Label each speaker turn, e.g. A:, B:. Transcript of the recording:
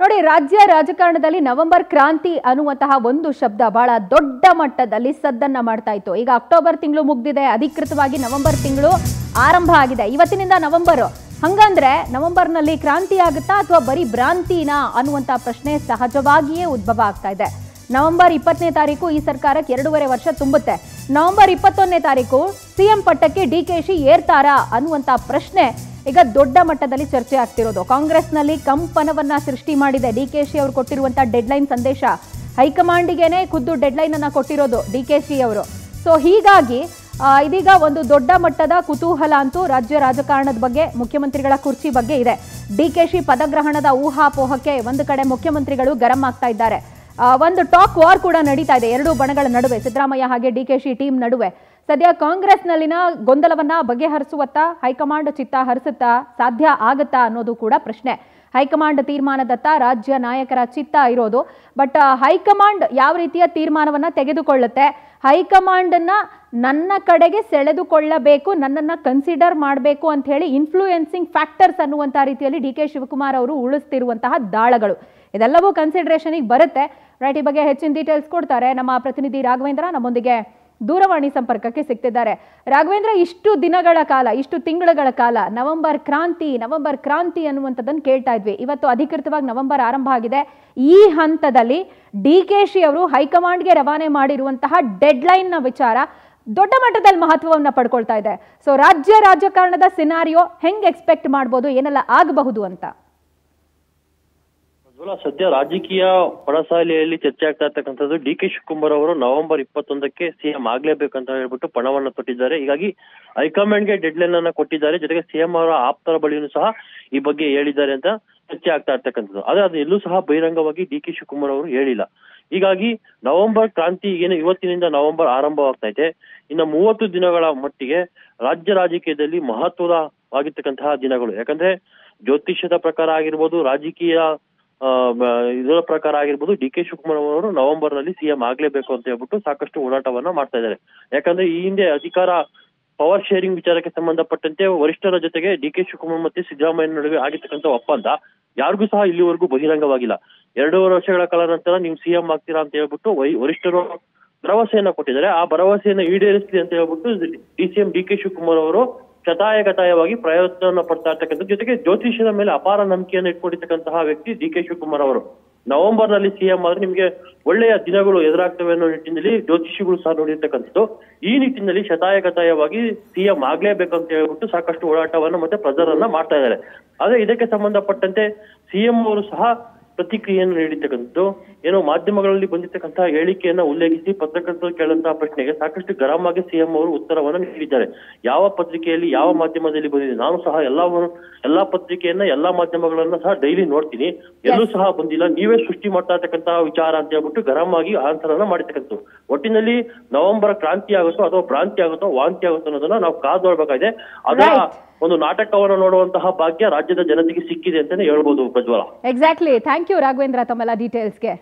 A: ನೋಡಿ, ರಾಜ್ಯ ರಾಜಕಾರಣದಲ್ಲಿ ನವೆಂಬರ್ ಕ್ರಾಂತಿ ಅನ್ನುವಂತಹ ಒಂದು ಶಬ್ದ ಬಹಳ ದೊಡ್ಡ ಮಟ್ಟದಲ್ಲಿ ಸದ್ದನ್ನ ಮಾಡ್ತಾ ಇತ್ತು. ಈಗ ಅಕ್ಟೋಬರ್ ತಿಂಗಳು ಮುಗ್ದಿದೆ, ಅಧಿಕೃತವಾಗಿ ನವೆಂಬರ್ ತಿಂಗಳು ಆರಂಭ ಆಗಿದೆ. ಇವತ್ತಿನಿಂದ ನವೆಂಬರ್. ಹಂಗಂದ್ರೆ ನವೆಂಬರ್ನಲ್ಲಿ ಕ್ರಾಂತಿ ಆಗುತ್ತಾ ಅಥವಾ ಬರೀ ಭ್ರಾಂತಿನಾ ಅನ್ನುವಂತ ಪ್ರಶ್ನೆ ಸಹಜವಾಗಿಯೇ ಉದ್ಭವ ಆಗ್ತಾ ಇದೆ. ನವೆಂಬರ್ 20ನೇ ತಾರೀಕು ಈ ಸರ್ಕಾರಕ್ಕೆ 2.5 ವರ್ಷ ತುಂಬುತ್ತೆ. ನವೆಂಬರ್ 21ನೇ ತಾರೀಕು ಸಿಎಂ ಪಟ್ಟಕ್ಕೆ ಡಿಕೆಶಿ ಏರ್ತಾರಾ ಅನ್ನುವಂತ ಪ್ರಶ್ನೆ ಈಗ ದೊಡ್ಡ ಮಟ್ಟದಲ್ಲಿ ಚರ್ಚೆ ಆಗ್ತಿರೋದು. ಕಾಂಗ್ರೆಸ್ನಲ್ಲಿ ಕಂಪನವನ್ನ ಸೃಷ್ಟಿ ಮಾಡಿದೆ ಡಿಕೆಶಿ ಅವರು ಕೊಟ್ಟಿರುವಂತಹ ಡೆಡ್ಲೈನ್ ಸಂದೇಶ. ಹೈಕಮಾಂಡಿಗೆನೆ ಖುದ್ದು ಡೆಡ್ಲೈನ್ ಅನ್ನ ಕೊಟ್ಟಿರೋದು ಡಿಕೆಶಿ ಅವರು. ಸೊ ಹೀಗಾಗಿ ಇದೀಗ ಒಂದು ದೊಡ್ಡ ಮಟ್ಟದ ಕುತೂಹಲ ಅಂತೂ ರಾಜ್ಯ ರಾಜಕಾರಣದ ಬಗ್ಗೆ, ಮುಖ್ಯಮಂತ್ರಿಗಳ ಕುರ್ಚಿ ಬಗ್ಗೆ ಇದೆ. ಡಿಕೆಶಿ ಪದಗ್ರಹಣದ ಊಹಾಪೋಹಕ್ಕೆ ಒಂದು ಕಡೆ ಮುಖ್ಯಮಂತ್ರಿಗಳು ಗರಂ ಆಗ್ತಾ ಇದ್ದಾರೆ. ಒಂದು ಟಾಕ್ ವಾರ್ ಕೂಡ ನಡೀತಾ ಇದೆ ಎರಡೂ ಬಣಗಳ ನಡುವೆ, ಸಿದ್ದರಾಮಯ್ಯ ಹಾಗೆ ಡಿಕೆಶಿ ಟೀಮ್ ನಡುವೆ. ಸದ್ಯ ಕಾಂಗ್ರೆಸ್ನಲ್ಲಿನ ಗೊಂದಲವನ್ನ ಬಗೆಹರಿಸುವತ್ತ ಹೈಕಮಾಂಡ್ ಚಿತ್ತ ಹರಿಸುತ್ತಾ, ಸಾಧ್ಯ ಆಗುತ್ತಾ ಅನ್ನೋದು ಕೂಡ ಪ್ರಶ್ನೆ. ಹೈಕಮಾಂಡ್ ತೀರ್ಮಾನದತ್ತ ರಾಜ್ಯ ನಾಯಕರ ಚಿತ್ತ ಇರೋದು. ಬಟ್ ಹೈಕಮಾಂಡ್ ಯಾವ ರೀತಿಯ ತೀರ್ಮಾನವನ್ನ ತೆಗೆದುಕೊಳ್ಳುತ್ತೆ, ಹೈಕಮಾಂಡನ್ನ ನನ್ನ ಕಡೆಗೆ ಸೆಳೆದುಕೊಳ್ಳಬೇಕು, ನನ್ನನ್ನು ಕನ್ಸಿಡರ್ ಮಾಡಬೇಕು ಅಂತ ಹೇಳಿ ಇನ್ಫ್ಲೂಯೆನ್ಸಿಂಗ್ ಫ್ಯಾಕ್ಟರ್ಸ್ ಅನ್ನುವಂಥ ರೀತಿಯಲ್ಲಿ ಡಿ.ಕೆ. ಶಿವಕುಮಾರ್ ಅವರು ಉಳಿಸ್ತಿರುವಂತಹ ದಾಳಗಳು ಇದೆಲ್ಲವೂ ಕನ್ಸಿಡರೇಷನಿಗೆ ಬರುತ್ತೆ. ರೈಟ್, ಈ ಬಗ್ಗೆ ಹೆಚ್ಚಿನ ಡೀಟೇಲ್ಸ್ ಕೊಡ್ತಾರೆ ನಮ್ಮ ಪ್ರತಿನಿಧಿ ರಾಘವೇಂದ್ರ. ನಮ್ಮೊಂದಿಗೆ ದೂರವಾಣಿ ಸಂಪರ್ಕಕ್ಕೆ ಸಿಗ್ತಿದ್ದಾರೆ. ರಾಘವೇಂದ್ರ, ಇಷ್ಟು ದಿನಗಳ ಕಾಲ, ಇಷ್ಟು ತಿಂಗಳುಗಳ ಕಾಲ ನವೆಂಬರ್ ಕ್ರಾಂತಿ ಅನ್ನುವಂಥದ್ದನ್ನು ಕೇಳ್ತಾ ಇದ್ವಿ. ಇವತ್ತು ಅಧಿಕೃತವಾಗಿ ನವೆಂಬರ್ ಆರಂಭ ಆಗಿದೆ. ಈ ಹಂತದಲ್ಲಿ ಡಿಕೆಶಿ ಅವರು ಹೈಕಮಾಂಡ್ಗೆ ರವಾನೆ ಮಾಡಿರುವಂತಹ ಡೆಡ್ಲೈನ್ನ ವಿಚಾರ ದೊಡ್ಡ ಮಟ್ಟದಲ್ಲಿ ಮಹತ್ವವನ್ನು ಪಡ್ಕೊಳ್ತಾ ಇದೆ. ಸೊ ರಾಜ್ಯ ರಾಜಕಾರಣದ ಸಿನಾರಿಯೋ ಹೆಂಗೆ ಎಕ್ಸ್ಪೆಕ್ಟ್ ಮಾಡ್ಬೋದು, ಏನೆಲ್ಲ ಆಗಬಹುದು ಅಂತ?
B: ಸದ್ಯ ರಾಜಕೀಯ ಪಣಸಾಲೆಯಲ್ಲಿ ಚರ್ಚೆ ಆಗ್ತಾ ಇರ್ತಕ್ಕಂಥದ್ದು ಡಿ.ಕೆ. ಶಿವಕುಮಾರ್ ಅವರು ನವೆಂಬರ್ 21ಕ್ಕೆ ಸಿಎಂ ಆಗ್ಲೇಬೇಕಂತ ಹೇಳ್ಬಿಟ್ಟು ಪಣವನ್ನ ತೊಟ್ಟಿದ್ದಾರೆ. ಹೀಗಾಗಿ ಹೈಕಮಾಂಡ್ಗೆ ಡೆಡ್ಲೈನ್ ಅನ್ನ ಕೊಟ್ಟಿದ್ದಾರೆ. ಜೊತೆಗೆ ಸಿಎಂ ಅವರ ಆಪ್ತರ ಬಳಿಯೂ ಸಹ ಈ ಬಗ್ಗೆ ಹೇಳಿದ್ದಾರೆ ಅಂತ ಚರ್ಚೆ ಆಗ್ತಾ ಇರ್ತಕ್ಕಂಥದ್ದು. ಆದ್ರೆ ಅದು ಎಲ್ಲೂ ಸಹ ಬಹಿರಂಗವಾಗಿ ಡಿ.ಕೆ. ಶಿವಕುಮಾರ್ ಅವರು ಹೇಳಿಲ್ಲ. ಹೀಗಾಗಿ ನವೆಂಬರ್ ಕ್ರಾಂತಿ ಏನು ಇವತ್ತಿನಿಂದ ನವೆಂಬರ್ ಆರಂಭವಾಗ್ತಾ ಇದೆ. ಇನ್ನು 30 ದಿನಗಳ ಮಟ್ಟಿಗೆ ರಾಜ್ಯ ರಾಜಕೀಯದಲ್ಲಿ ಮಹತ್ವವಾಗಿರ್ತಕ್ಕಂತಹ ದಿನಗಳು. ಯಾಕಂದ್ರೆ ಜ್ಯೋತಿಷ್ಯದ ಪ್ರಕಾರ ಆಗಿರ್ಬೋದು, ರಾಜಕೀಯ ಇದರ ಪ್ರಕಾರ ಆಗಿರ್ಬೋದು, ಡಿ.ಕೆ. ಶಿವಕುಮಾರ್ ಅವರು ನವೆಂಬರ್ ನಲ್ಲಿ ಸಿಎಂ ಆಗ್ಲೇಬೇಕು ಅಂತ ಹೇಳ್ಬಿಟ್ಟು ಸಾಕಷ್ಟು ಹೋರಾಟವನ್ನ ಮಾಡ್ತಾ ಇದ್ದಾರೆ. ಯಾಕಂದ್ರೆ ಈ ಹಿಂದೆ ಅಧಿಕಾರ ಪವರ್ ಶೇರಿಂಗ್ ವಿಚಾರಕ್ಕೆ ಸಂಬಂಧಪಟ್ಟಂತೆ ವರಿಷ್ಠರ ಜೊತೆಗೆ ಡಿ.ಕೆ. ಶಿವಕುಮಾರ್ ಮತ್ತೆ ಸಿದ್ದರಾಮಯ್ಯ ನಡುವೆ ಆಗಿರ್ತಕ್ಕಂಥ ಒಪ್ಪಂದ ಯಾರಿಗೂ ಸಹ ಇಲ್ಲಿವರೆಗೂ ಬಹಿರಂಗವಾಗಿಲ್ಲ. 2.5 ವರ್ಷಗಳ ಕಾಲ ನಂತರ ನೀವು ಸಿಎಂ ಆಗ್ತೀರಾ ಅಂತ ಹೇಳ್ಬಿಟ್ಟು ವರಿಷ್ಠರು ಭರವಸೆಯನ್ನ ಕೊಟ್ಟಿದ್ದಾರೆ. ಆ ಭರವಸೆಯನ್ನ ಈಡೇರಿಸಲಿ ಅಂತ ಹೇಳ್ಬಿಟ್ಟು ಡಿ.ಸಿ.ಎಂ ಡಿ.ಕೆ. ಶಿವಕುಮಾರ್ ಅವರು ಶತಾಯಗತಾಯವಾಗಿ ಪ್ರಯತ್ನ ಪಡ್ತಾ ಇರ್ತಕ್ಕಂಥ, ಜೊತೆಗೆ ಜ್ಯೋತಿಷ್ಯದ ಮೇಲೆ ಅಪಾರ ನಂಬಿಕೆಯನ್ನು ಇಟ್ಕೊಂಡಿರ್ತಕ್ಕಂತಹ ವ್ಯಕ್ತಿ ಡಿ.ಕೆ. ಶಿವಕುಮಾರ್ ಅವರು. ನವೆಂಬರ್ ನಲ್ಲಿ ಸಿಎಂ ಆದ್ರೆ ನಿಮ್ಗೆ ಒಳ್ಳೆಯ ದಿನಗಳು ಎದುರಾಗ್ತವೆ ಅನ್ನೋ ನಿಟ್ಟಿನಲ್ಲಿ ಜ್ಯೋತಿಷಿಗಳು ಸಹ ನೋಡಿರ್ತಕ್ಕಂಥದ್ದು. ಈ ನಿಟ್ಟಿನಲ್ಲಿ ಶತಾಯಗತಾಯವಾಗಿ ಸಿಎಂ ಆಗ್ಲೇಬೇಕಂತ ಹೇಳ್ಬಿಟ್ಟು ಸಾಕಷ್ಟು ಹೋರಾಟವನ್ನ ಮತ್ತೆ ಪ್ರಚಾರವನ್ನ ಮಾಡ್ತಾ ಇದ್ದಾರೆ. ಆದ್ರೆ ಇದಕ್ಕೆ ಸಂಬಂಧಪಟ್ಟಂತೆ ಸಿಎಂ ಅವರು ಸಹ ಪ್ರತಿಕ್ರಿಯೆಯನ್ನು ನೀಡಿರ್ತಕ್ಕಂಥದ್ದು. ಏನೋ ಮಾಧ್ಯಮಗಳಲ್ಲಿ ಬಂದಿರ್ತಕ್ಕಂತಹ ಹೇಳಿಕೆಯನ್ನ ಉಲ್ಲೇಖಿಸಿ ಪತ್ರಕರ್ತರು ಕೇಳುವಂತಹ ಪ್ರಶ್ನೆಗೆ ಸಾಕಷ್ಟು ಗರಂ ಆಗಿ ಸಿಎಂ ಅವರು ಉತ್ತರವನ್ನ ನೀಡಿದ್ದಾರೆ. ಯಾವ ಪತ್ರಿಕೆಯಲ್ಲಿ, ಯಾವ ಮಾಧ್ಯಮದಲ್ಲಿ ಬಂದಿದೆ, ನಾನು ಸಹ ಎಲ್ಲಾ ಪತ್ರಿಕೆಯನ್ನ, ಎಲ್ಲಾ ಮಾಧ್ಯಮಗಳನ್ನ ಸಹ ಡೈಲಿ ನೋಡ್ತೀನಿ, ಎಲ್ಲೂ ಸಹ ಬಂದಿಲ್ಲ, ನೀವೇ ಸೃಷ್ಟಿ ಮಾಡ್ತಾ ಇರ್ತಕ್ಕಂತಹ ವಿಚಾರ ಅಂತ ಹೇಳ್ಬಿಟ್ಟು ಗರಂ ಆಗಿ ಆನ್ಸರ್ ಅನ್ನ ಮಾಡಿರ್ತಕ್ಕಂಥದ್ದು. ಒಟ್ಟಿನಲ್ಲಿ ನವೆಂಬರ್ ಕ್ರಾಂತಿ ಆಗುತ್ತೋ ಅಥವಾ ಭ್ರಾಂತಿ ಆಗುತ್ತೋ, ವಾಂತಿ ಆಗುತ್ತೋ ಅನ್ನೋದನ್ನ ನಾವು ಕಾದು ನೋಡ್ಬೇಕಾಗಿದೆ. ಅದರ ಒಂದು ನಾಟಕವನ್ನು ನೋಡುವಂತಹ ಭಾಗ್ಯ ರಾಜ್ಯದ ಜನತೆಗೆ ಸಿಕ್ಕಿದೆ ಅಂತಾನೆ ಹೇಳ್ಬೋದು ಪ್ರಜ್ವಲ.
A: ಎಕ್ಸಾಕ್ಟ್ಲಿ. ಥ್ಯಾಂಕ್ ಯು ರಾಘವೇಂದ್ರ ತಮ್ಮೆಲ್ಲ ಡೀಟೇಲ್ಸ್ಗೆ.